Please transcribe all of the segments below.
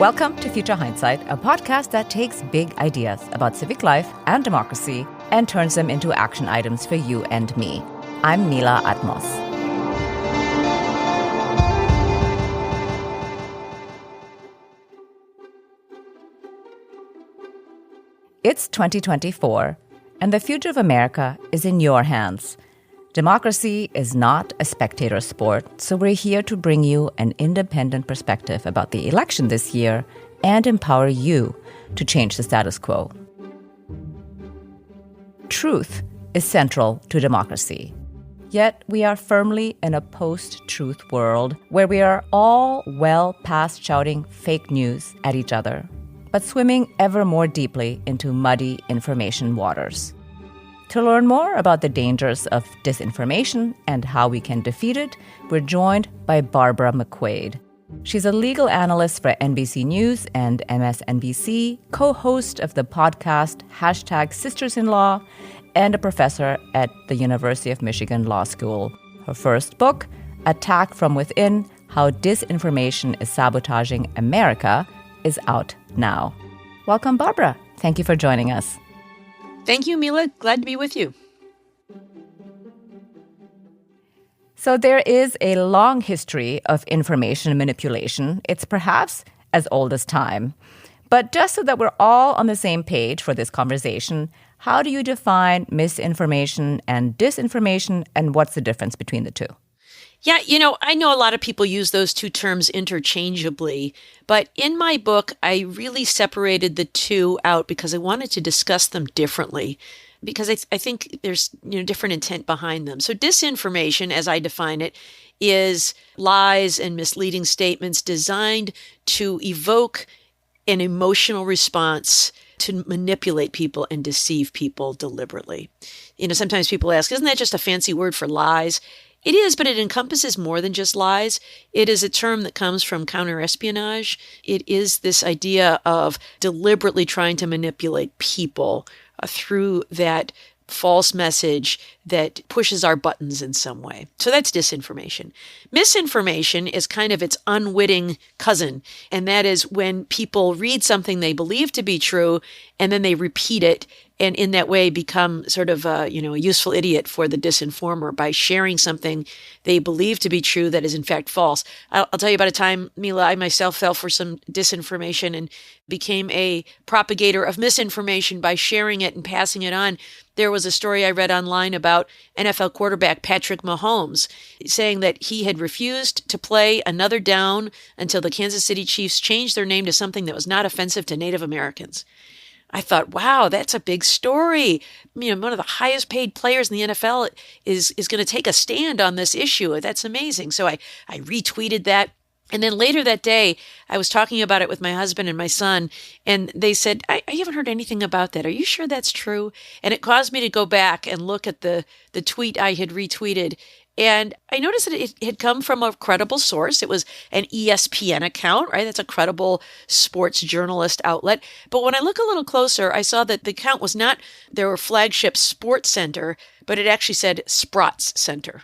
Welcome to Future Hindsight, a podcast that takes big ideas about civic life and democracy and turns them into action items for you and me. I'm Mila Atmos. It's 2024, and the future of America is in your hands. Democracy is not a spectator sport, so we're here to bring you an independent perspective about the election this year and empower you to change the status quo. Truth is central to democracy. Yet we are firmly in a post-truth world where we are all well past shouting fake news at each other, but swimming ever more deeply into muddy information waters. To learn more about the dangers of disinformation and how we can defeat it, we're joined by Barbara McQuade. She's a legal analyst for NBC News and MSNBC, co-host of the podcast #Sisters-in-Law, and a professor at the University of Michigan Law School. Her first book, Attack from Within: How Disinformation is Sabotaging America, is out now. Welcome, Barbara. Thank you for joining us. Thank you, Mila. Glad to be with you. So there is a long history of information manipulation. It's perhaps as old as time. But just so that we're all on the same page for this conversation, how do you define misinformation and disinformation, and what's the difference between the two? Yeah, I know a lot of people use those two terms interchangeably, but in my book, I really separated the two out because I wanted to discuss them differently, because I think there's different intent behind them. So disinformation, as I define it, is lies and misleading statements designed to evoke an emotional response to manipulate people and deceive people deliberately. Sometimes people ask, isn't that just a fancy word for lies? It is, but it encompasses more than just lies. It is a term that comes from counterespionage. It is this idea of deliberately trying to manipulate people through that false message that pushes our buttons in some way. So that's disinformation. Misinformation is kind of its unwitting cousin, and that is when people read something they believe to be true, and then they repeat it, and in that way become sort of a useful idiot for the disinformer by sharing something they believe to be true that is in fact false. I'll tell you about a time, Mila, I myself fell for some disinformation and became a propagator of misinformation by sharing it and passing it on. There was a story I read online about NFL quarterback Patrick Mahomes saying that he had refused to play another down until the Kansas City Chiefs changed their name to something that was not offensive to Native Americans. I thought, wow, that's a big story. One of the highest paid players in the NFL is going to take a stand on this issue. That's amazing. So I retweeted that. And then later that day, I was talking about it with my husband and my son, and they said, I haven't heard anything about that. Are you sure that's true? And it caused me to go back and look at the tweet I had retweeted. And I noticed that it had come from a credible source. It was an ESPN account, right? That's a credible sports journalist outlet. But when I look a little closer, I saw that the account was not their flagship sports center, but it actually said Sprots Center.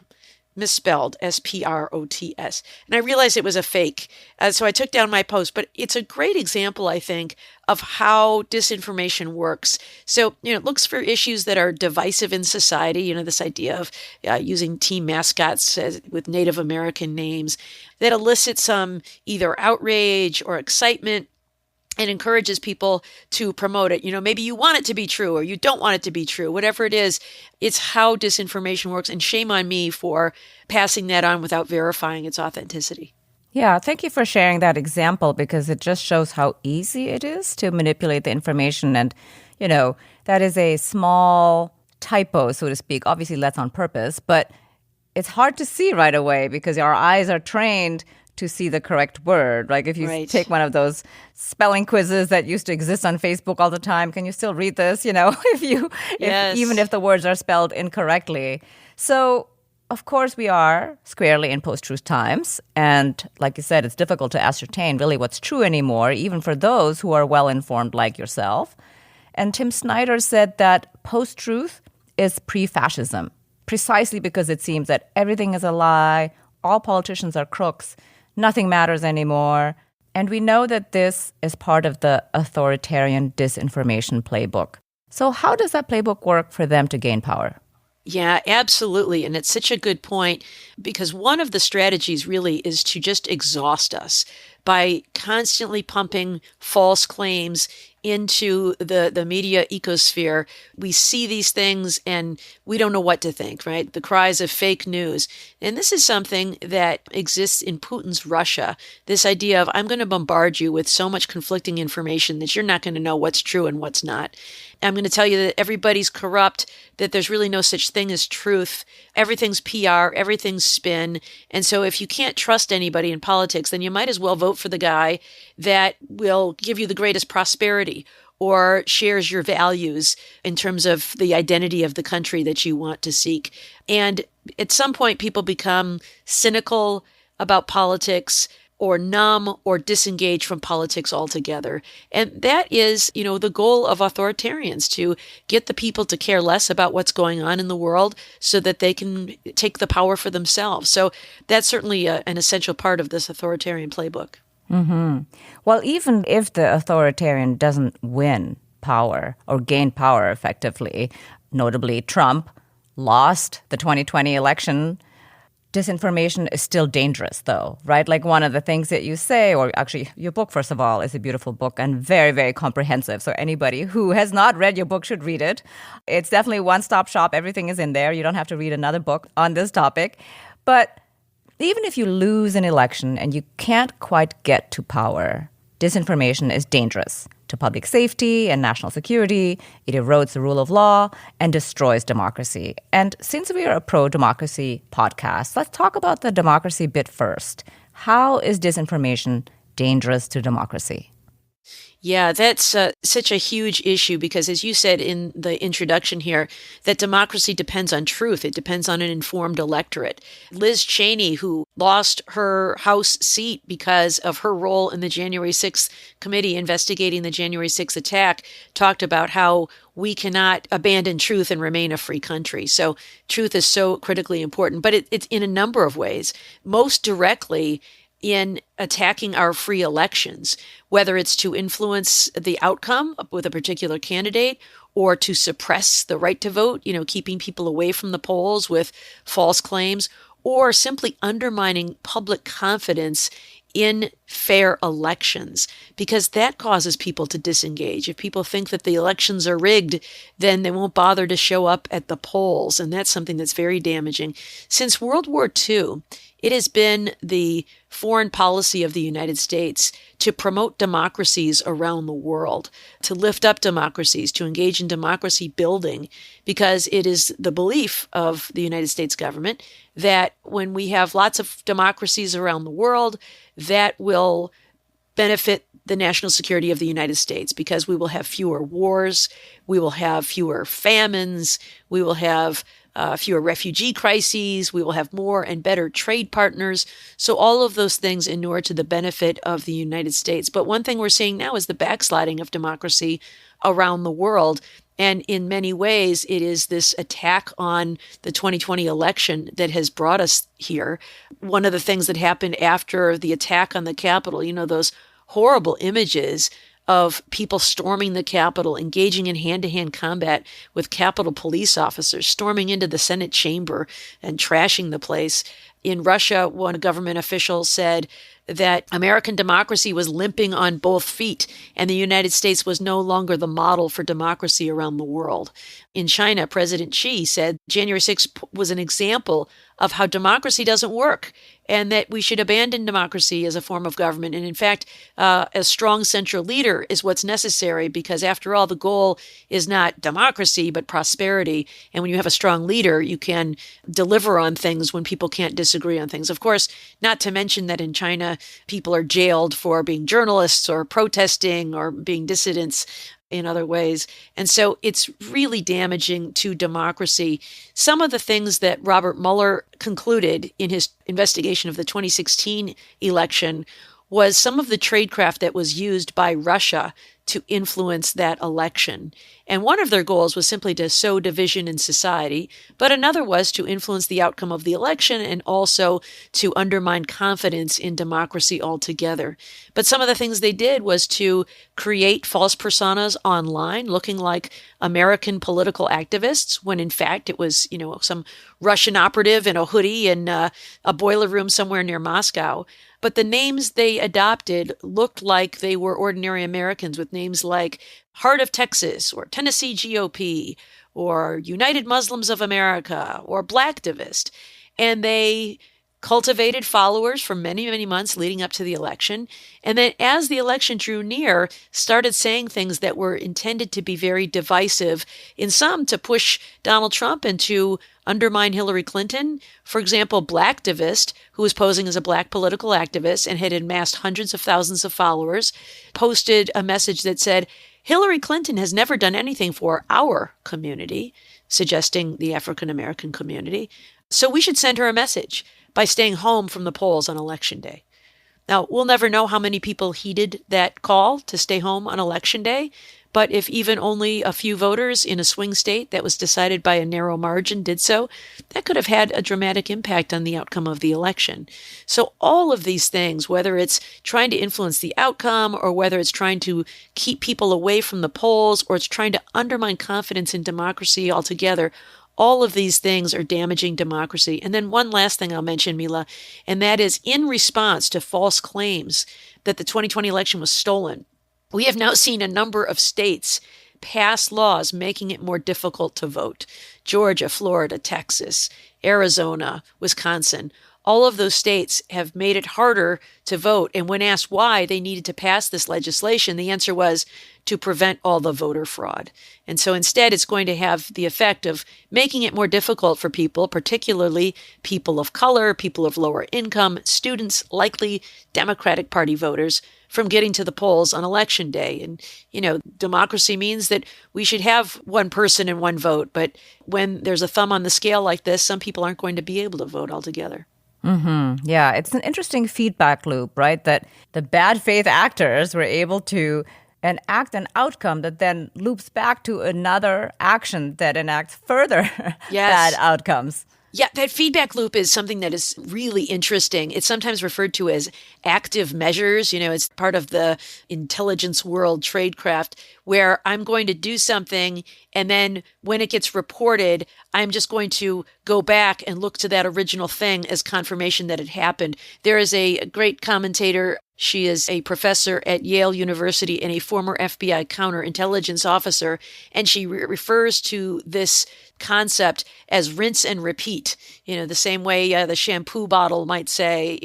Misspelled, SPROTS. And I realized it was a fake. So I took down my post. But it's a great example, I think, of how disinformation works. So, it looks for issues that are divisive in society. This idea of using team mascots with Native American names that elicit some either outrage or excitement and encourages people to promote it. Maybe you want it to be true or you don't want it to be true. Whatever it is, it's how disinformation works. And shame on me for passing that on without verifying its authenticity. Yeah, thank you for sharing that example, because it just shows how easy it is to manipulate the information. And, that is a small typo, so to speak. Obviously, that's on purpose, but it's hard to see right away because our eyes are trained to see the correct word. Like if you take one of those spelling quizzes that used to exist on Facebook all the time, can you still read this? Even if the words are spelled incorrectly. So, of course, we are squarely in post-truth times. And like you said, it's difficult to ascertain really what's true anymore, even for those who are well-informed like yourself. And Tim Snyder said that post-truth is pre-fascism, precisely because it seems that everything is a lie, all politicians are crooks, nothing matters anymore. And we know that this is part of the authoritarian disinformation playbook. So how does that playbook work for them to gain power? Yeah, absolutely. And it's such a good point because one of the strategies really is to just exhaust us by constantly pumping false claims into the media ecosphere. We see these things and we don't know what to think, right? The cries of fake news. And this is something that exists in Putin's Russia. This idea of I'm going to bombard you with so much conflicting information that you're not going to know what's true and what's not. I'm going to tell you that everybody's corrupt, that there's really no such thing as truth. Everything's PR, everything's spin. And so if you can't trust anybody in politics, then you might as well vote for the guy that will give you the greatest prosperity or shares your values in terms of the identity of the country that you want to seek. And at some point, people become cynical about politics or numb or disengage from politics altogether. And that is, the goal of authoritarians, to get the people to care less about what's going on in the world so that they can take the power for themselves. So that's certainly an essential part of this authoritarian playbook. Mm-hmm. Well, even if the authoritarian doesn't win power or gain power effectively, notably Trump lost the 2020 election, disinformation is still dangerous, though, right? Like one of the things that you say, or actually your book, first of all, is a beautiful book and very, very comprehensive. So anybody who has not read your book should read it. It's definitely one-stop shop. Everything is in there. You don't have to read another book on this topic. But even if you lose an election and you can't quite get to power, disinformation is dangerous to public safety and national security. It erodes the rule of law and destroys democracy. And since we are a pro-democracy podcast, let's talk about the democracy bit first. How is disinformation dangerous to democracy? Yeah, that's such a huge issue because, as you said in the introduction here, that democracy depends on truth. It depends on an informed electorate. Liz Cheney, who lost her House seat because of her role in the January 6th committee investigating the January 6th attack, talked about how we cannot abandon truth and remain a free country. So truth is so critically important, but it's in a number of ways. Most directly, in attacking our free elections, whether it's to influence the outcome with a particular candidate or to suppress the right to vote, keeping people away from the polls with false claims, or simply undermining public confidence in fair elections, because that causes people to disengage. If people think that the elections are rigged, then they won't bother to show up at the polls. And that's something that's very damaging. Since World War II, it has been the foreign policy of the United States to promote democracies around the world, to lift up democracies, to engage in democracy building, because it is the belief of the United States government that when we have lots of democracies around the world, that will benefit the national security of the United States, because we will have fewer wars, we will have fewer famines, we will have fewer refugee crises, we will have more and better trade partners. So all of those things inure to the benefit of the United States. But one thing we're seeing now is the backsliding of democracy around the world. And in many ways, it is this attack on the 2020 election that has brought us here. One of the things that happened after the attack on the Capitol, those horrible images of people storming the Capitol, engaging in hand-to-hand combat with Capitol police officers, storming into the Senate chamber and trashing the place. In Russia, one government official said that American democracy was limping on both feet, and the United States was no longer the model for democracy around the world. In China, President Xi said January 6th was an example of how democracy doesn't work, and that we should abandon democracy as a form of government. And in fact, a strong central leader is what's necessary, because after all, the goal is not democracy, but prosperity. And when you have a strong leader, you can deliver on things when people can't disagree on things. Of course, not to mention that in China, people are jailed for being journalists or protesting or being dissidents in other ways. And so it's really damaging to democracy. Some of the things that Robert Mueller concluded in his investigation of the 2016 election was some of the tradecraft that was used by Russia to influence that election. And one of their goals was simply to sow division in society, but another was to influence the outcome of the election and also to undermine confidence in democracy altogether. But some of the things they did was to create false personas online looking like American political activists, when in fact it was, some Russian operative in a hoodie in a boiler room somewhere near Moscow. But the names they adopted looked like they were ordinary Americans, with names like Heart of Texas or Tennessee GOP or United Muslims of America or Blacktivist. And they cultivated followers for many, many months leading up to the election. And then as the election drew near, started saying things that were intended to be very divisive, in some to push Donald Trump and to undermine Hillary Clinton. For example, Blacktivist, who was posing as a black political activist and had amassed hundreds of thousands of followers, posted a message that said, Hillary Clinton has never done anything for our community, suggesting the African American community. So we should send her a message by staying home from the polls on Election Day. Now, we'll never know how many people heeded that call to stay home on Election Day, but if even only a few voters in a swing state that was decided by a narrow margin did so, that could have had a dramatic impact on the outcome of the election. So all of these things, whether it's trying to influence the outcome or whether it's trying to keep people away from the polls or it's trying to undermine confidence in democracy altogether, all of these things are damaging democracy. And then one last thing I'll mention, Mila, and that is in response to false claims that the 2020 election was stolen, we have now seen a number of states pass laws making it more difficult to vote. Georgia, Florida, Texas, Arizona, Wisconsin. All of those states have made it harder to vote. And when asked why they needed to pass this legislation, the answer was to prevent all the voter fraud. And so instead, it's going to have the effect of making it more difficult for people, particularly people of color, people of lower income, students, likely Democratic Party voters, from getting to the polls on Election Day. And, democracy means that we should have one person and one vote. But when there's a thumb on the scale like this, some people aren't going to be able to vote altogether. Mm-hmm. Yeah, it's an interesting feedback loop, right? That the bad faith actors were able to enact an outcome that then loops back to another action that enacts further bad outcomes. Yeah, that feedback loop is something that is really interesting. It's sometimes referred to as active measures. It's part of the intelligence world tradecraft, where I'm going to do something, and then when it gets reported, I'm just going to go back and look to that original thing as confirmation that it happened. There is a great commentator. She is a professor at Yale University and a former FBI counterintelligence officer, and she refers to this concept as rinse and repeat. The same way the shampoo bottle might say,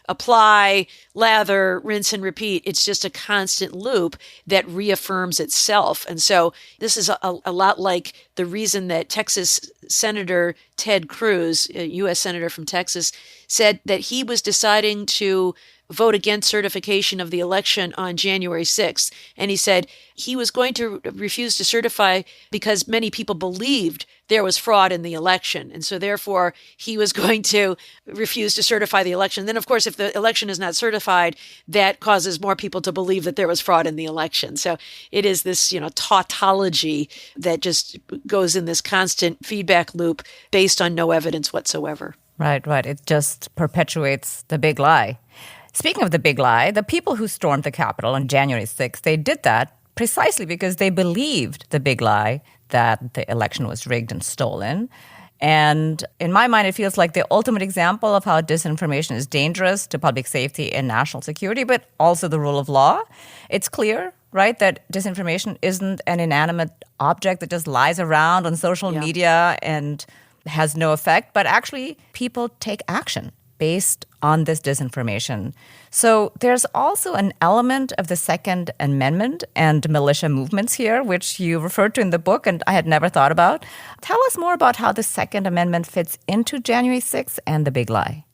apply, lather, rinse and repeat. It's just a constant loop that reaffirms itself. And so this is a lot like the reason that Texas Senator Ted Cruz, a U.S. Senator from Texas, said that he was deciding to vote against certification of the election on January 6th. And he said he was going to refuse to certify because many people believed there was fraud in the election. And so therefore, he was going to refuse to certify the election. Then, of course, if the election is not certified, that causes more people to believe that there was fraud in the election. So it is this, tautology that just goes in this constant feedback loop based on no evidence whatsoever. Right. It just perpetuates the big lie. Speaking of the big lie, the people who stormed the Capitol on January 6th, they did that precisely because they believed the big lie that the election was rigged and stolen. And in my mind, it feels like the ultimate example of how disinformation is dangerous to public safety and national security, but also the rule of law. It's clear, right, that disinformation isn't an inanimate object that just lies around on social media and has no effect, but actually people take action based on this disinformation. So there's also an element of the Second Amendment and militia movements here, which you referred to in the book, and I had never thought about. Tell us more about how the Second Amendment fits into January 6th and the big lie.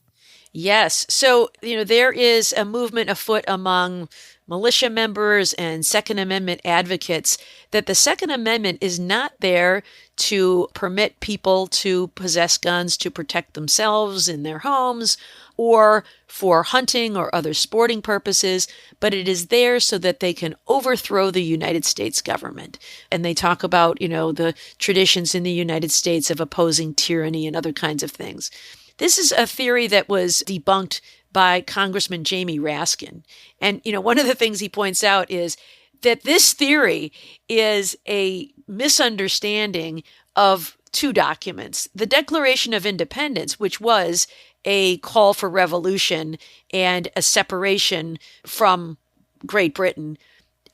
Yes. So, there is a movement afoot among militia members and Second Amendment advocates that the Second Amendment is not there to permit people to possess guns to protect themselves in their homes or for hunting or other sporting purposes, but it is there so that they can overthrow the United States government. And they talk about, the traditions in the United States of opposing tyranny and other kinds of things. This is a theory that was debunked by Congressman Jamie Raskin. And, one of the things he points out is that this theory is a misunderstanding of two documents. The Declaration of Independence, which was a call for revolution and a separation from Great Britain,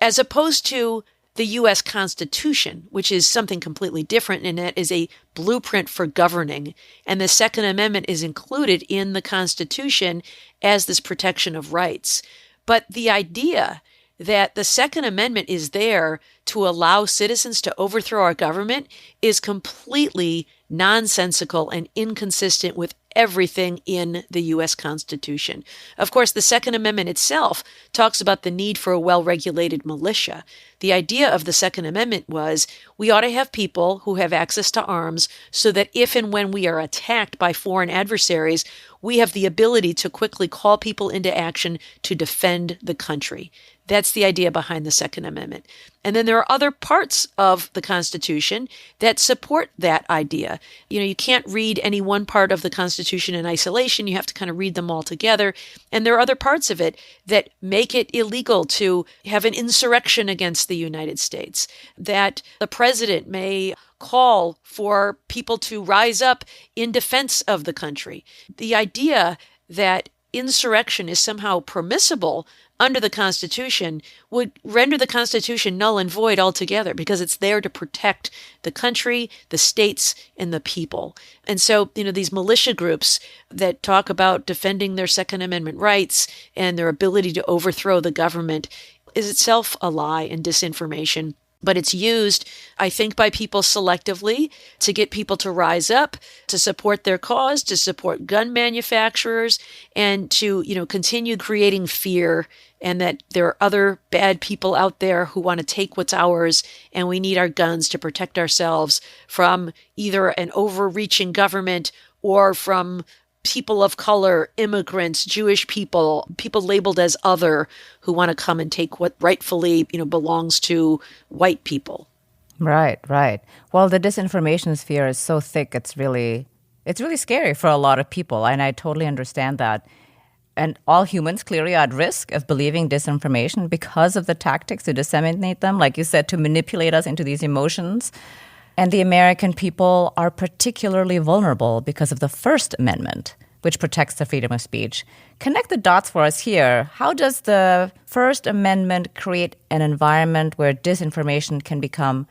as opposed to the U.S. Constitution, which is something completely different, and it is a blueprint for governing. And the Second Amendment is included in the Constitution as this protection of rights. But the idea that the Second Amendment is there to allow citizens to overthrow our government is completely nonsensical and inconsistent with everything in the U.S. Constitution. Of course, the Second Amendment itself talks about the need for a well-regulated militia. The idea of the Second Amendment was we ought to have people who have access to arms so that if and when we are attacked by foreign adversaries, we have the ability to quickly call people into action to defend the country. That's the idea behind the Second Amendment. And then there are other parts of the Constitution that support that idea. You can't read any one part of the Constitution in isolation. You have to kind of read them all together. And there are other parts of it that make it illegal to have an insurrection against the United States, that the president may call for people to rise up in defense of the country. The idea that insurrection is somehow permissible under the Constitution would render the Constitution null and void altogether because it's there to protect the country, the states, and the people. And so, these militia groups that talk about defending their Second Amendment rights and their ability to overthrow the government is itself a lie and disinformation. But it's used, I think, by people selectively to get people to rise up, to support their cause, to support gun manufacturers, and to, continue creating fear and that there are other bad people out there who want to take what's ours, and we need our guns to protect ourselves from either an overreaching government or from people of color, immigrants, Jewish people, people labeled as other who want to come and take what rightfully, belongs to white people. Right, right. Well, the disinformation sphere is so thick, it's really scary for a lot of people, and I totally understand that. And all humans clearly are at risk of believing disinformation because of the tactics to disseminate them, like you said, to manipulate us into these emotions. And the American people are particularly vulnerable because of the First Amendment, which protects the freedom of speech. Connect the dots for us here. How does the First Amendment create an environment where disinformation can become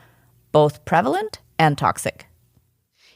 both prevalent and toxic?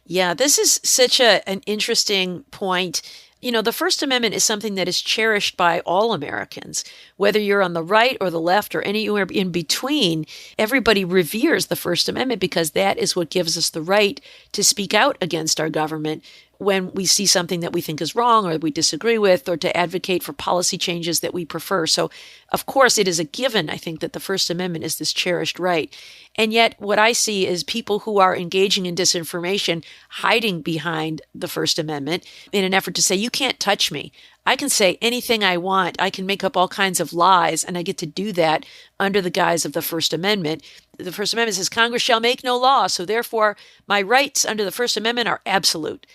Yeah, this is such an interesting point. The First Amendment is something that is cherished by all Americans. Whether you're on the right or the left or anywhere in between, everybody reveres the First Amendment because that is what gives us the right to speak out against our government when we see something that we think is wrong or we disagree with, or to advocate for policy changes that we prefer. So, of course, it is a given, I think, that the First Amendment is this cherished right. And yet what I see is people who are engaging in disinformation hiding behind the First Amendment in an effort to say, you can't touch me. I can say anything I want. I can make up all kinds of lies, and I get to do that under the guise of the First Amendment. The First Amendment says Congress shall make no law, so therefore my rights under the First Amendment are absolute.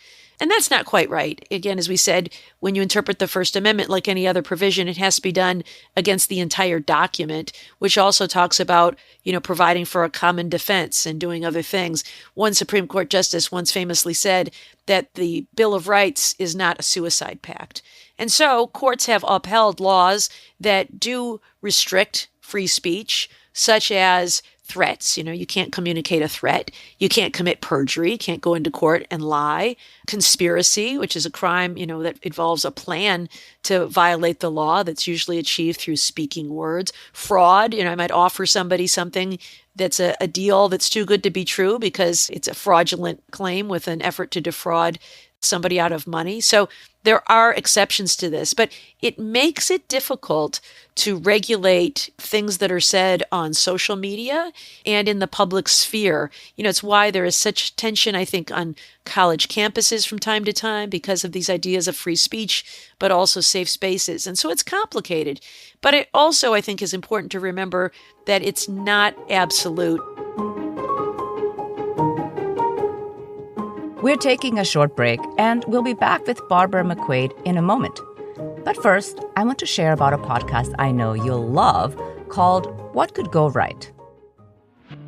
And that's not quite right. Again, as we said, when you interpret the First Amendment like any other provision, it has to be done against the entire document, which also talks about, providing for a common defense and doing other things. One Supreme Court justice once famously said that the Bill of Rights is not a suicide pact. And so courts have upheld laws that do restrict free speech, such as threats. You can't communicate a threat. You can't commit perjury. You can't go into court and lie. Conspiracy, which is a crime, that involves a plan to violate the law that's usually achieved through speaking words. Fraud, I might offer somebody something that's a deal that's too good to be true because it's a fraudulent claim with an effort to defraud somebody out of money. So there are exceptions to this, but it makes it difficult to regulate things that are said on social media and in the public sphere. It's why there is such tension, I think, on college campuses from time to time because of these ideas of free speech, but also safe spaces. And so it's complicated. But it also, I think, is important to remember that it's not absolute. We're taking a short break, and we'll be back with Barbara McQuade in a moment. But first, I want to share about a podcast I know you'll love called What Could Go Right?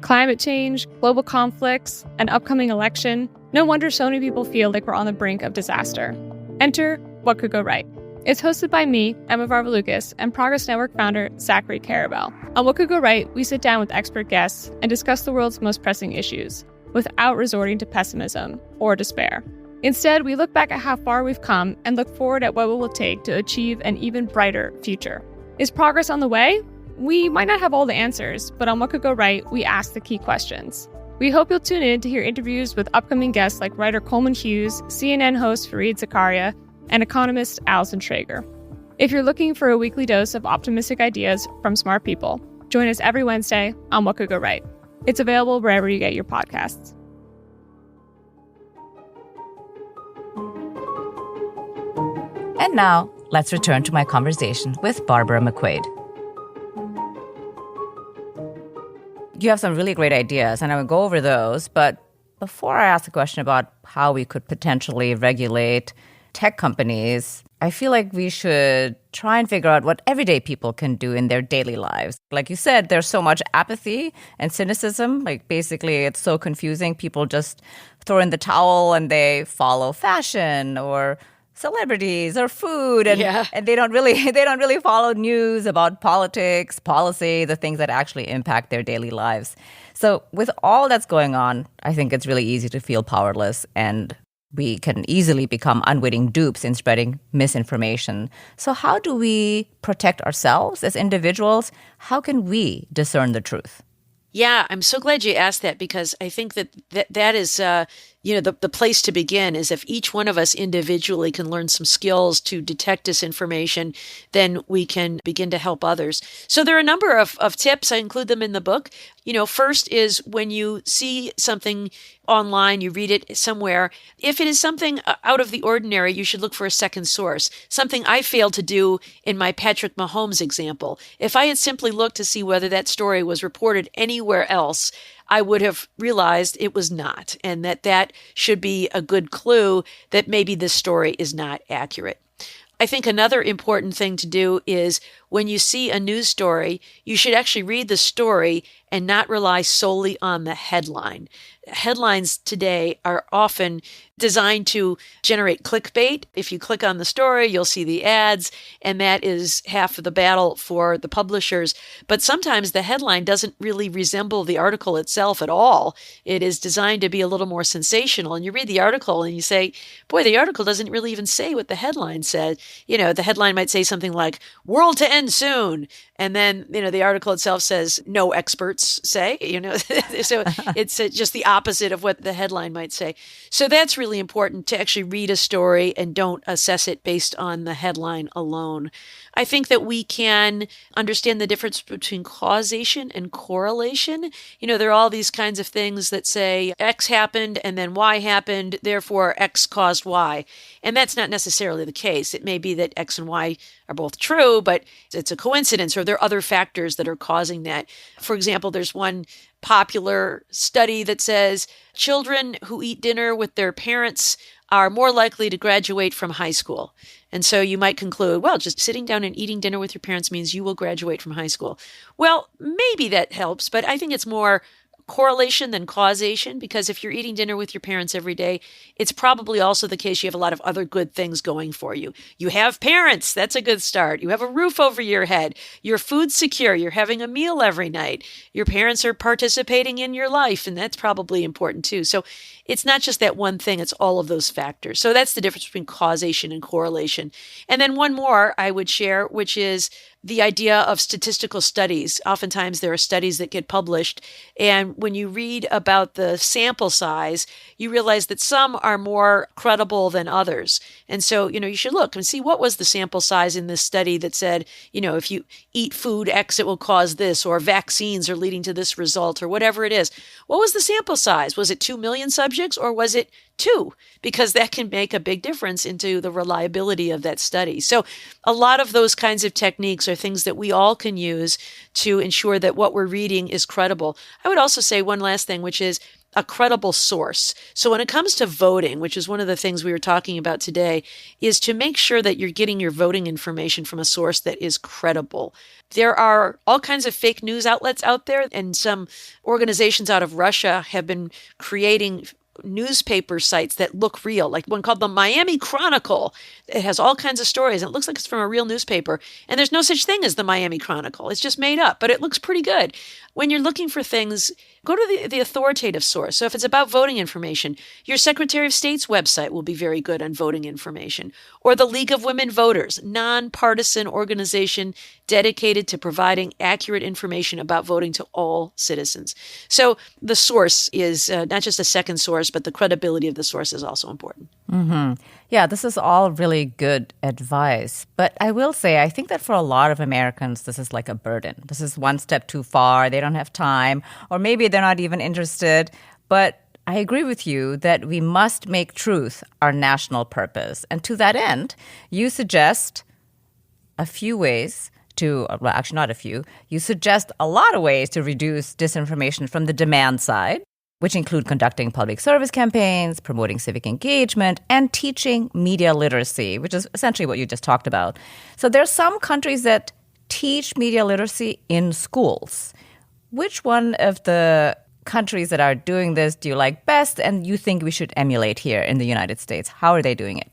Climate change, global conflicts, an upcoming election. No wonder so many people feel like we're on the brink of disaster. Enter What Could Go Right. It's hosted by me, Emma Varvaloucas, and Progress Network founder Zachary Karabell. On What Could Go Right, we sit down with expert guests and discuss the world's most pressing issues without resorting to pessimism or despair. Instead, we look back at how far we've come and look forward at what it will take to achieve an even brighter future. Is progress on the way? We might not have all the answers, but on What Could Go Right, we ask the key questions. We hope you'll tune in to hear interviews with upcoming guests like writer Coleman Hughes, CNN host Fareed Zakaria, and economist Allison Traeger. If you're looking for a weekly dose of optimistic ideas from smart people, join us every Wednesday on What Could Go Right. It's available wherever you get your podcasts. And now, let's return to my conversation with Barbara McQuade. You have some really great ideas, and I will go over those. But before I ask a question about how we could potentially regulate tech companies, I feel like we should try and figure out what everyday people can do in their daily lives. Like you said, there's so much apathy and cynicism. Like basically, it's so confusing. People just throw in the towel and they follow fashion or celebrities or food, and they don't really follow news about politics, policy, the things that actually impact their daily lives. So with all that's going on, I think it's really easy to feel powerless, and we can easily become unwitting dupes in spreading misinformation. So how do we protect ourselves as individuals? How can we discern the truth? Yeah, I'm so glad you asked that, because I think that is the place to begin is if each one of us individually can learn some skills to detect disinformation, then we can begin to help others. So there are a number of tips. I include them in the book. First is when you see something online, you read it somewhere. If it is something out of the ordinary, you should look for a second source. Something I failed to do in my Patrick Mahomes example. If I had simply looked to see whether that story was reported anywhere else, I would have realized it was not, and that should be a good clue that maybe this story is not accurate. I think another important thing to do is when you see a news story, you should actually read the story and not rely solely on the headline. Headlines today are often designed to generate clickbait. If you click on the story, you'll see the ads, and that is half of the battle for the publishers. But sometimes the headline doesn't really resemble the article itself at all. It is designed to be a little more sensational. And you read the article and you say, boy, the article doesn't really even say what the headline said. The headline might say something like, "World to end soon." And then, the article itself says, "No experts say," so it's just the opposite of what the headline might say. So that's really important, to actually read a story and don't assess it based on the headline alone. I think that we can understand the difference between causation and correlation. There are all these kinds of things that say X happened and then Y happened, therefore X caused Y. And that's not necessarily the case. It may be that X and Y are both true, but it's a coincidence, or there are other factors that are causing that. For example, there's one popular study that says children who eat dinner with their parents are more likely to graduate from high school. And so you might conclude, well, just sitting down and eating dinner with your parents means you will graduate from high school. Well, maybe that helps, but I think it's more correlation than causation, because if you're eating dinner with your parents every day, it's probably also the case you have a lot of other good things going for you. You have parents, that's a good start. You have a roof over your head. Your food's secure. You're having a meal every night. Your parents are participating in your life, and that's probably important too. So it's not just that one thing, it's all of those factors. So that's the difference between causation and correlation. And then one more I would share, which is the idea of statistical studies. Oftentimes there are studies that get published, and when you read about the sample size, you realize that some are more credible than others. And so, you should look and see what was the sample size in this study that said, if you eat food X, it will cause this, or vaccines are leading to this result, or whatever it is. What was the sample size? Was it 2 million subjects, or was it 2? Because that can make a big difference into the reliability of that study. So a lot of those kinds of techniques are things that we all can use to ensure that what we're reading is credible. I would also say one last thing, which is a credible source. So when it comes to voting, which is one of the things we were talking about today, is to make sure that you're getting your voting information from a source that is credible. There are all kinds of fake news outlets out there, and some organizations out of Russia have been creating newspaper sites that look real, like one called the Miami Chronicle. It has all kinds of stories, and it looks like it's from a real newspaper. And there's no such thing as the Miami Chronicle. It's just made up, but it looks pretty good. When you're looking for things, go to the authoritative source. So if it's about voting information, your Secretary of State's website will be very good on voting information. Or the League of Women Voters, nonpartisan organization dedicated to providing accurate information about voting to all citizens. So the source is not just a second source, but the credibility of the source is also important. Mm-hmm. Yeah, this is all really good advice. But I will say, I think that for a lot of Americans, this is like a burden. This is one step too far. They don't have time, or maybe they're not even interested. But I agree with you that we must make truth our national purpose. And to that end, you suggest a few ways to, well, actually not a few, you suggest a lot of ways to reduce disinformation from the demand side, which include conducting public service campaigns, promoting civic engagement, and teaching media literacy, which is essentially what you just talked about. So there are some countries that teach media literacy in schools. Which one of the countries that are doing this do you like best and you think we should emulate here in the United States? How are they doing it?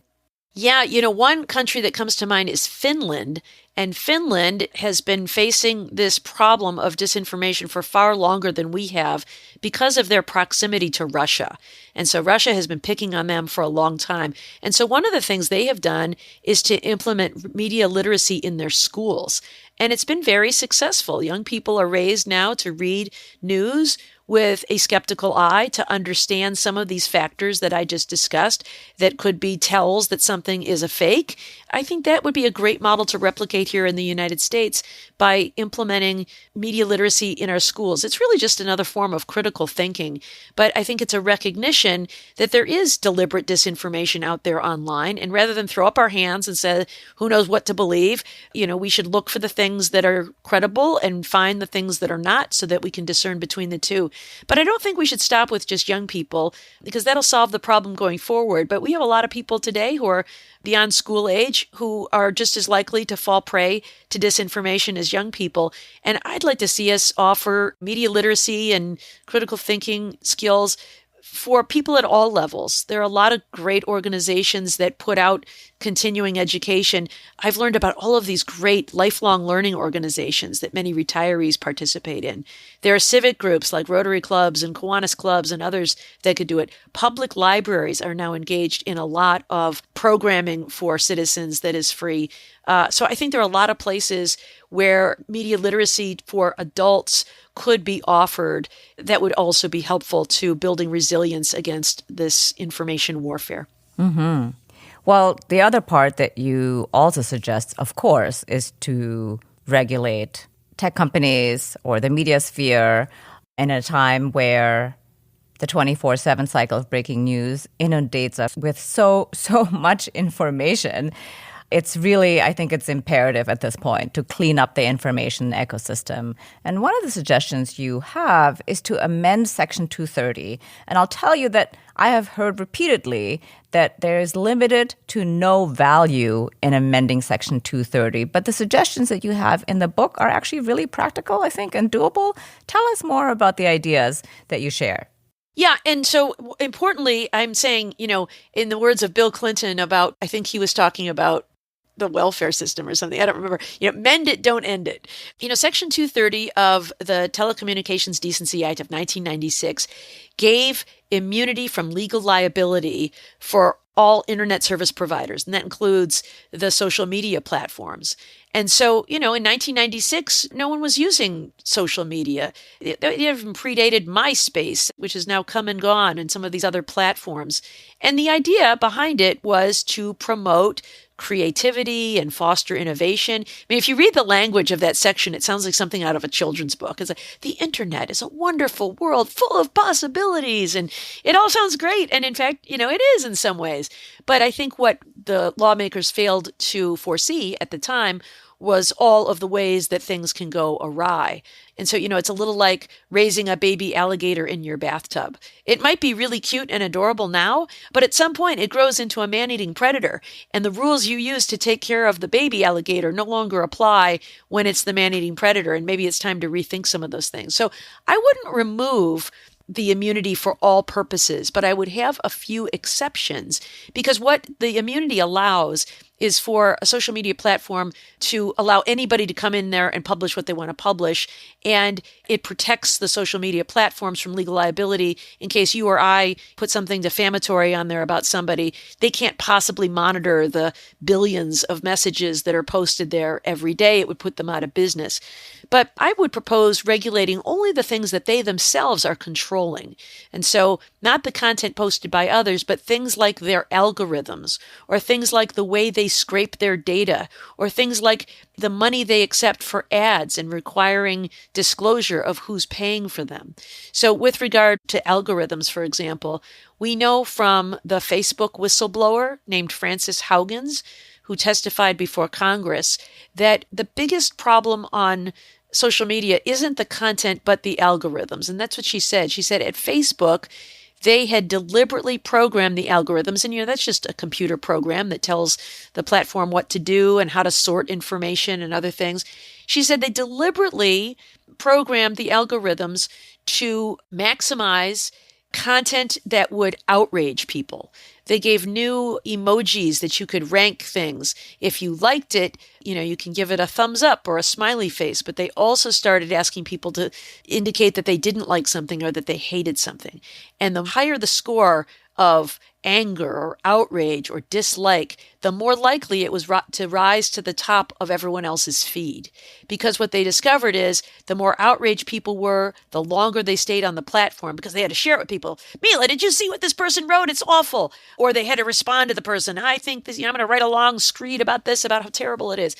Yeah, one country that comes to mind is Finland. And Finland has been facing this problem of disinformation for far longer than we have because of their proximity to Russia. And so Russia has been picking on them for a long time. And so one of the things they have done is to implement media literacy in their schools. And it's been very successful. Young people are raised now to read news with a skeptical eye, to understand some of these factors that I just discussed that could be tells that something is a fake. I think that would be a great model to replicate here in the United States by implementing media literacy in our schools. It's really just another form of critical thinking, but I think it's a recognition that there is deliberate disinformation out there online. And rather than throw up our hands and say, who knows what to believe, we should look for the things that are credible and find the things that are not so that we can discern between the two. But I don't think we should stop with just young people because that'll solve the problem going forward. But we have a lot of people today who are beyond school age who are just as likely to fall prey to disinformation as young people. And I'd like to see us offer media literacy and critical thinking skills for people at all levels. There are a lot of great organizations that put out continuing education. I've learned about all of these great lifelong learning organizations that many retirees participate in. There are civic groups like Rotary clubs and Kiwanis clubs and others that could do it. Public libraries are now engaged in a lot of programming for citizens that is free. So I think there are a lot of places where media literacy for adults could be offered that would also be helpful to building resilience against this information warfare. Mm-hmm. Well, the other part that you also suggest, of course, is to regulate tech companies or the media sphere in a time where the 24/7 cycle of breaking news inundates us with so much information. It's really, I think it's imperative at this point to clean up the information ecosystem. And one of the suggestions you have is to amend Section 230. And I'll tell you that I have heard repeatedly that there is limited to no value in amending Section 230. But the suggestions that you have in the book are actually really practical, I think, and doable. Tell us more about the ideas that you share. Yeah. And so importantly, I'm saying, in the words of Bill Clinton about, I think he was talking about the welfare system or something. I don't remember. Mend it, don't end it. Section 230 of the Telecommunications Decency Act of 1996 gave immunity from legal liability for all internet service providers, and that includes the social media platforms. And so, in 1996, no one was using social media. It even predated MySpace, which has now come and gone, and some of these other platforms. And the idea behind it was to promote creativity and foster innovation. I mean, if you read the language of that section, it sounds like something out of a children's book. It's like, the internet is a wonderful world full of possibilities, and it all sounds great. And in fact, it is in some ways. But I think what the lawmakers failed to foresee at the time was all of the ways that things can go awry. And so, it's a little like raising a baby alligator in your bathtub. It might be really cute and adorable now, but at some point it grows into a man-eating predator. And the rules you use to take care of the baby alligator no longer apply when it's the man-eating predator. And maybe it's time to rethink some of those things. So I wouldn't remove the immunity for all purposes, but I would have a few exceptions, because what the immunity allows is for a social media platform to allow anybody to come in there and publish what they want to publish. And it protects the social media platforms from legal liability in case you or I put something defamatory on there about somebody. They can't possibly monitor the billions of messages that are posted there every day. It would put them out of business. But I would propose regulating only the things that they themselves are controlling. And so not the content posted by others, but things like their algorithms, or things like the way they scrape their data, or things like the money they accept for ads and requiring disclosure of who's paying for them. So with regard to algorithms, for example, we know from the Facebook whistleblower named Frances Haugens, who testified before Congress, that the biggest problem on social media isn't the content, but the algorithms. And that's what she said. She said at Facebook, they had deliberately programmed the algorithms. And, that's just a computer program that tells the platform what to do and how to sort information and other things. She said they deliberately programmed the algorithms to maximize content that would outrage people. They gave new emojis that you could rank things. If you liked it, you can give it a thumbs up or a smiley face, but they also started asking people to indicate that they didn't like something or that they hated something. And the higher the score of anger or outrage or dislike, the more likely it was to rise to the top of everyone else's feed. Because what they discovered is the more outraged people were, the longer they stayed on the platform, because they had to share it with people. Mila, did you see what this person wrote? It's awful. Or they had to respond to the person. I think this, I'm going to write a long screed about this, about how terrible it is.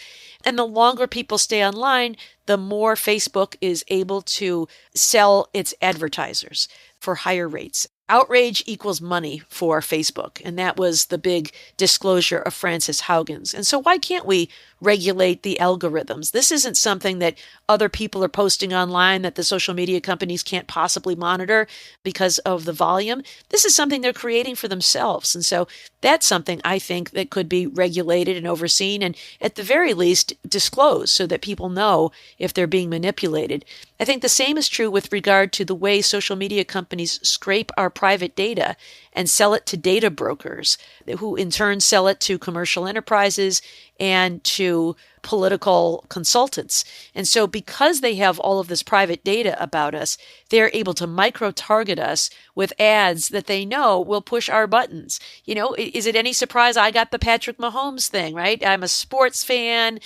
And the longer people stay online, the more Facebook is able to sell its advertisers for higher rates. Outrage equals money for Facebook. And that was the big disclosure of Frances Haugens. And so why can't we regulate the algorithms? This isn't something that other people are posting online that the social media companies can't possibly monitor because of the volume. This is something they're creating for themselves. And so that's something I think that could be regulated and overseen, and at the very least disclosed so that people know if they're being manipulated. I think the same is true with regard to the way social media companies scrape our private data and sell it to data brokers, who in turn sell it to commercial enterprises and to political consultants. And so because they have all of this private data about us, they're able to micro-target us with ads that they know will push our buttons. Is it any surprise I got the Patrick Mahomes thing, right? I'm a sports fan.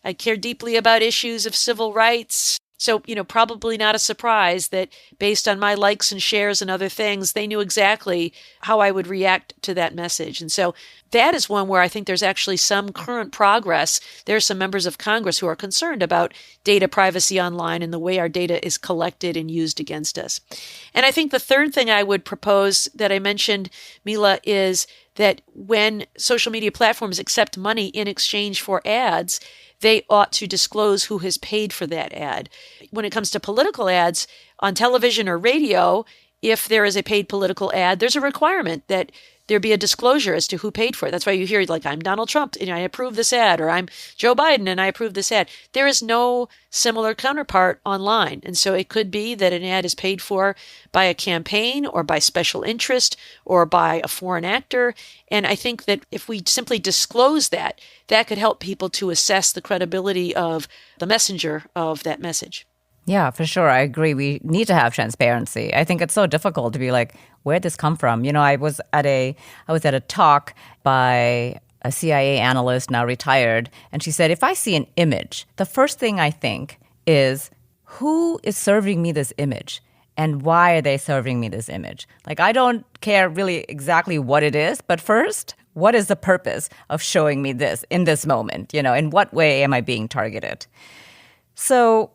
I care deeply about issues of civil rights. So, probably not a surprise that based on my likes and shares and other things, they knew exactly how I would react to that message. And so that is one where I think there's actually some current progress. There are some members of Congress who are concerned about data privacy online and the way our data is collected and used against us. And I think the third thing I would propose that I mentioned, Mila, is that when social media platforms accept money in exchange for ads, they ought to disclose who has paid for that ad. When it comes to political ads on television or radio, if there is a paid political ad, there's a requirement that there be a disclosure as to who paid for it. That's why you hear like, I'm Donald Trump and I approve this ad, or I'm Joe Biden and I approve this ad. There is no similar counterpart online. And so it could be that an ad is paid for by a campaign or by special interest or by a foreign actor. And I think that if we simply disclose that, that could help people to assess the credibility of the messenger of that message. Yeah, for sure. I agree. We need to have transparency. I think it's so difficult to be like, where'd this come from? I was at a talk by a CIA analyst, now retired, and she said, if I see an image, the first thing I think is, who is serving me this image? And why are they serving me this image? Like, I don't care really exactly what it is, but first, what is the purpose of showing me this in this moment? In what way am I being targeted? So,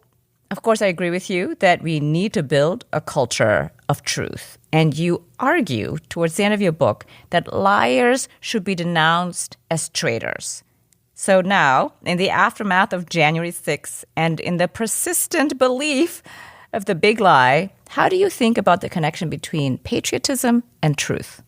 of course, I agree with you that we need to build a culture of truth. And you argue towards the end of your book that liars should be denounced as traitors. So now, in the aftermath of January 6th and in the persistent belief of the big lie, how do you think about the connection between patriotism and truth?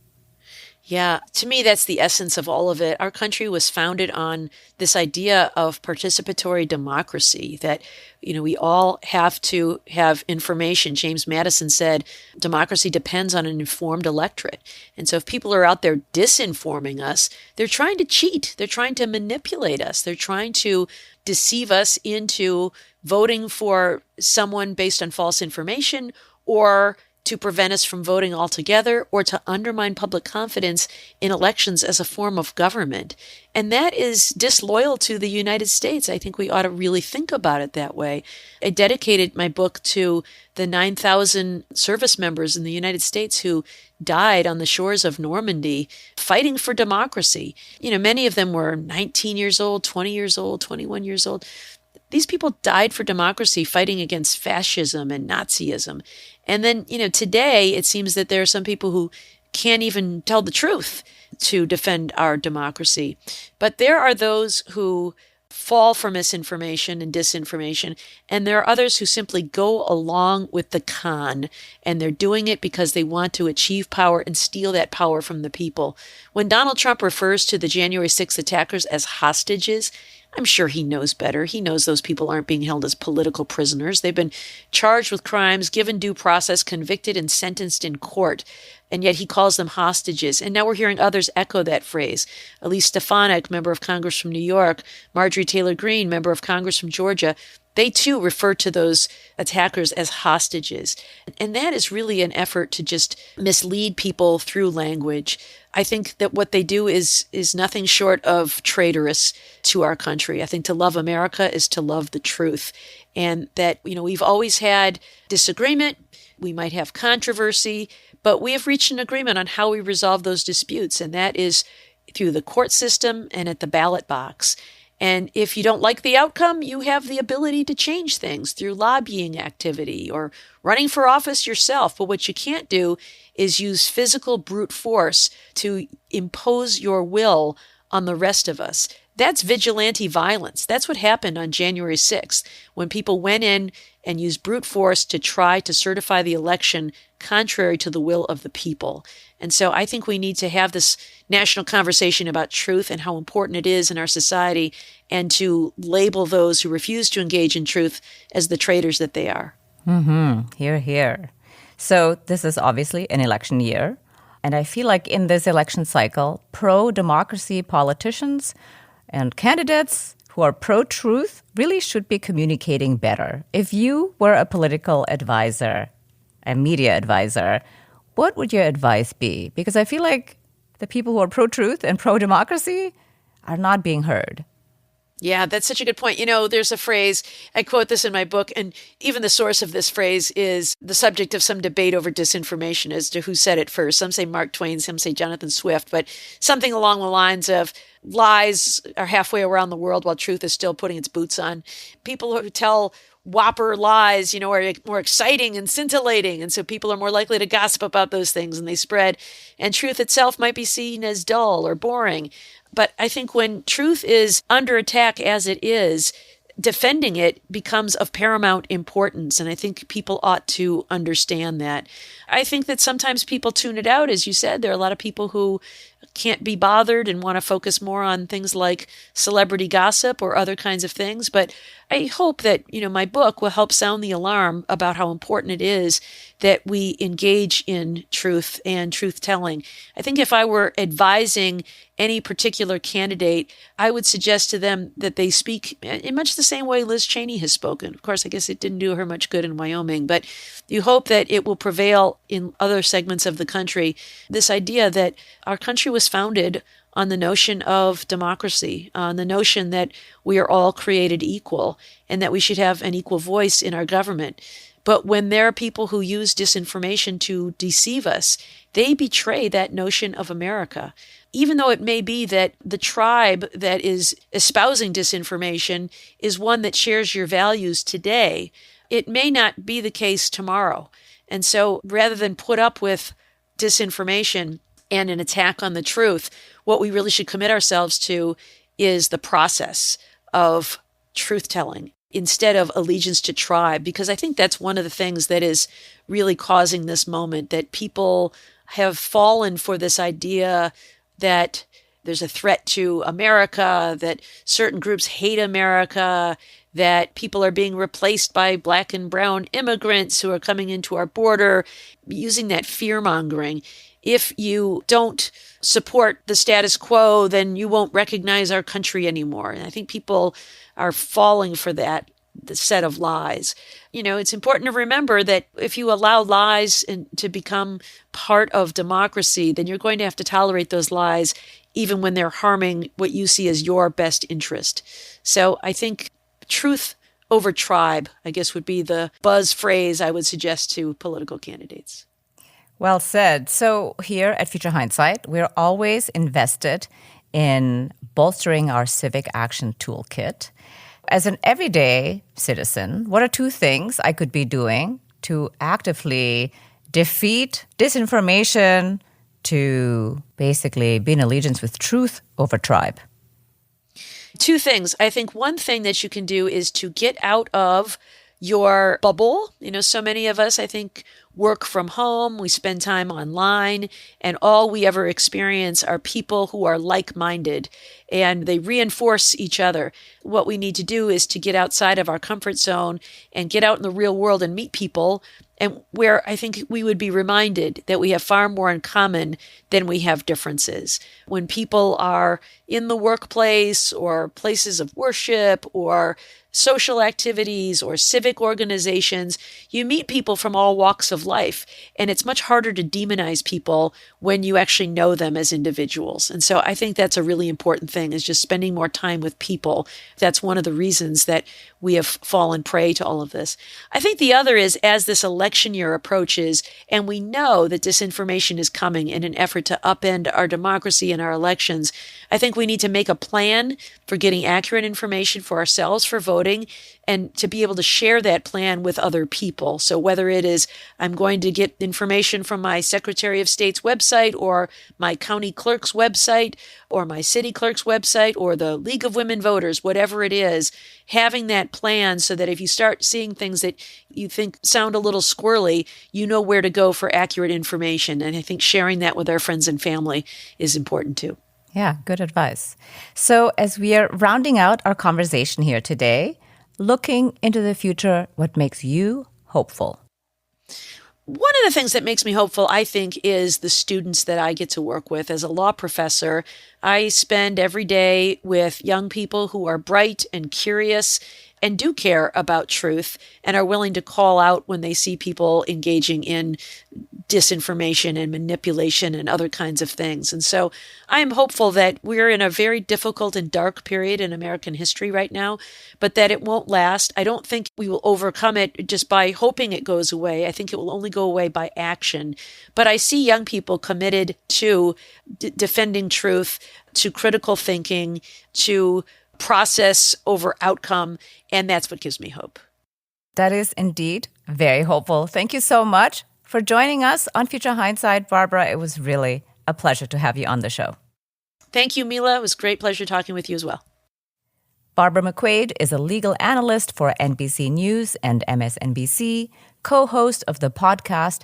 Yeah, to me, that's the essence of all of it. Our country was founded on this idea of participatory democracy, that, we all have to have information. James Madison said, democracy depends on an informed electorate. And so if people are out there disinforming us, they're trying to cheat. They're trying to manipulate us. They're trying to deceive us into voting for someone based on false information, or to prevent us from voting altogether, or to undermine public confidence in elections as a form of government. And that is disloyal to the United States. I think we ought to really think about it that way. I dedicated my book to the 9,000 service members in the United States who died on the shores of Normandy fighting for democracy. Many of them were 19 years old, 20 years old, 21 years old. These people died for democracy, fighting against fascism and Nazism. And then, today it seems that there are some people who can't even tell the truth to defend our democracy. But there are those who fall for misinformation and disinformation, and there are others who simply go along with the con, and they're doing it because they want to achieve power and steal that power from the people. When Donald Trump refers to the January 6th attackers as hostages, I'm sure he knows better. He knows those people aren't being held as political prisoners. They've been charged with crimes, given due process, convicted, and sentenced in court. And yet he calls them hostages. And now we're hearing others echo that phrase. Elise Stefanik, member of Congress from New York, Marjorie Taylor Greene, member of Congress from Georgia, they too refer to those attackers as hostages. And that is really an effort to just mislead people through language. I think that what they do is nothing short of traitorous to our country. I think to love America is to love the truth. And that, we've always had disagreement. We might have controversy, but we have reached an agreement on how we resolve those disputes. And that is through the court system and at the ballot box. And if you don't like the outcome, you have the ability to change things through lobbying activity or running for office yourself. But what you can't do is use physical brute force to impose your will on the rest of us. That's vigilante violence. That's what happened on January 6th, when people went in and used brute force to try to certify the election contrary to the will of the people. And so I think we need to have this national conversation about truth and how important it is in our society, and to label those who refuse to engage in truth as the traitors that they are. Hear, hear. So this is obviously an election year. And I feel like in this election cycle, pro-democracy politicians and candidates who are pro-truth really should be communicating better. If you were a political advisor, a media advisor, what would your advice be? Because I feel like the people who are pro-truth and pro-democracy are not being heard. Yeah, that's such a good point. There's a phrase, I quote this in my book, and even the source of this phrase is the subject of some debate over disinformation as to who said it first. Some say Mark Twain, some say Jonathan Swift, but something along the lines of lies are halfway around the world while truth is still putting its boots on. People who tell whopper lies, are more exciting and scintillating. And so people are more likely to gossip about those things, and they spread. And truth itself might be seen as dull or boring. But I think when truth is under attack as it is, defending it becomes of paramount importance. And I think people ought to understand that. I think that sometimes people tune it out. As you said, there are a lot of people who can't be bothered and want to focus more on things like celebrity gossip or other kinds of things. But I hope that, my book will help sound the alarm about how important it is that we engage in truth and truth-telling. I think if I were advising any particular candidate, I would suggest to them that they speak in much the same way Liz Cheney has spoken. Of course, I guess it didn't do her much good in Wyoming, but you hope that it will prevail in other segments of the country. This idea that our country was founded on the notion of democracy, on the notion that we are all created equal and that we should have an equal voice in our government. But when there are people who use disinformation to deceive us, they betray that notion of America. Even though it may be that the tribe that is espousing disinformation is one that shares your values today, it may not be the case tomorrow. And so rather than put up with disinformation and an attack on the truth, what we really should commit ourselves to is the process of truth-telling instead of allegiance to tribe, because I think that's one of the things that is really causing this moment, that people have fallen for this idea that there's a threat to America, that certain groups hate America, that people are being replaced by black and brown immigrants who are coming into our border, using that fear-mongering. If you don't support the status quo, then you won't recognize our country anymore. And I think people are falling for that, the set of lies. It's important to remember that if you allow lies to become part of democracy, then you're going to have to tolerate those lies even when they're harming what you see as your best interest. So I think truth over tribe, I guess, would be the buzz phrase I would suggest to political candidates. Well said. So here at Future Hindsight, we're always invested in bolstering our civic action toolkit. As an everyday citizen, what are two things I could be doing to actively defeat disinformation, to basically be in allegiance with truth over tribe? Two things. I think one thing that you can do is to get out of your bubble. So many of us, I think, work from home, we spend time online, and all we ever experience are people who are like-minded, and they reinforce each other. What we need to do is to get outside of our comfort zone and get out in the real world and meet people, and where I think we would be reminded that we have far more in common than we have differences. When people are in the workplace or places of worship or social activities or civic organizations, you meet people from all walks of life. And it's much harder to demonize people when you actually know them as individuals. And so I think that's a really important thing, is just spending more time with people. That's one of the reasons that we have fallen prey to all of this. I think the other is, as this election year approaches, and we know that disinformation is coming in an effort to upend our democracy and our elections, I think we need to make a plan for getting accurate information for ourselves for voting, and to be able to share that plan with other people. So whether it is I'm going to get information from my Secretary of State's website or my county clerk's website or my city clerk's website or the League of Women Voters, whatever it is, having that plan so that if you start seeing things that you think sound a little squirrely, you know where to go for accurate information. And I think sharing that with our friends and family is important too. Yeah, good advice. So as we are rounding out our conversation here today, looking into the future, what makes you hopeful? One of the things that makes me hopeful, I think, is the students that I get to work with. As a law professor, I spend every day with young people who are bright and curious and do care about truth and are willing to call out when they see people engaging in disinformation and manipulation and other kinds of things. And so I am hopeful that we're in a very difficult and dark period in American history right now, but that it won't last. I don't think we will overcome it just by hoping it goes away. I think it will only go away by action. But I see young people committed to defending truth, to critical thinking, to process over outcome, and that's what gives me hope. That is indeed very hopeful. Thank you so much for joining us on Future Hindsight, Barbara. It was really a pleasure to have you on the show. Thank you, Mila. It was a great pleasure talking with you as well. Barbara McQuade is a legal analyst for NBC News and MSNBC, co-host of the podcast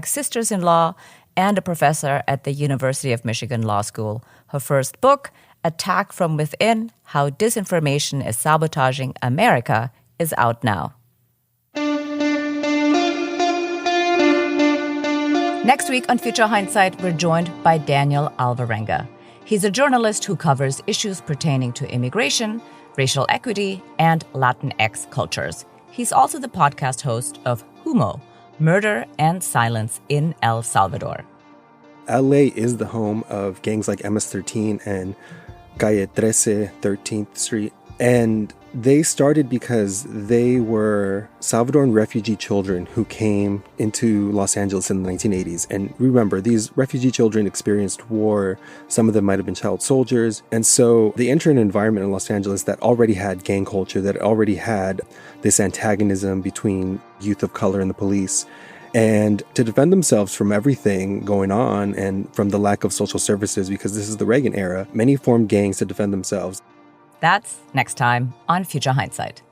#Sisters-in-Law, and a professor at the University of Michigan Law School. Her first book, Attack from Within: How Disinformation is Sabotaging America, is out now. Next week on Future Hindsight, we're joined by Daniel Alvarenga. He's a journalist who covers issues pertaining to immigration, racial equity, and Latinx cultures. He's also the podcast host of Humo, Murder and Silence in El Salvador. LA is the home of gangs like MS-13 and Calle 13, 13th Street. And they started because they were Salvadoran refugee children who came into Los Angeles in the 1980s. And remember, these refugee children experienced war. Some of them might have been child soldiers. And so they entered an environment in Los Angeles that already had gang culture, that already had this antagonism between youth of color and the police. And to defend themselves from everything going on and from the lack of social services, because this is the Reagan era, many formed gangs to defend themselves. That's next time on Future Hindsight.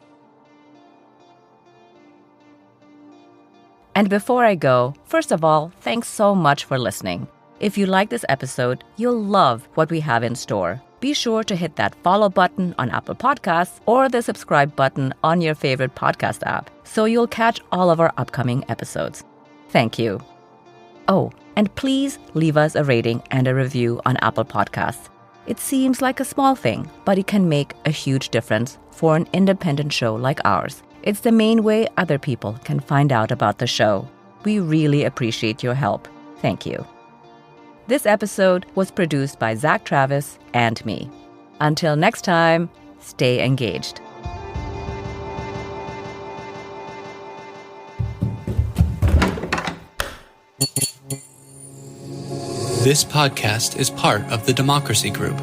And before I go, first of all, thanks so much for listening. If you like this episode, you'll love what we have in store. Be sure to hit that follow button on Apple Podcasts or the subscribe button on your favorite podcast app so you'll catch all of our upcoming episodes. Thank you. Oh, and please leave us a rating and a review on Apple Podcasts. It seems like a small thing, but it can make a huge difference for an independent show like ours. It's the main way other people can find out about the show. We really appreciate your help. Thank you. This episode was produced by Zach Travis and me. Until next time, stay engaged. This podcast is part of the Democracy Group,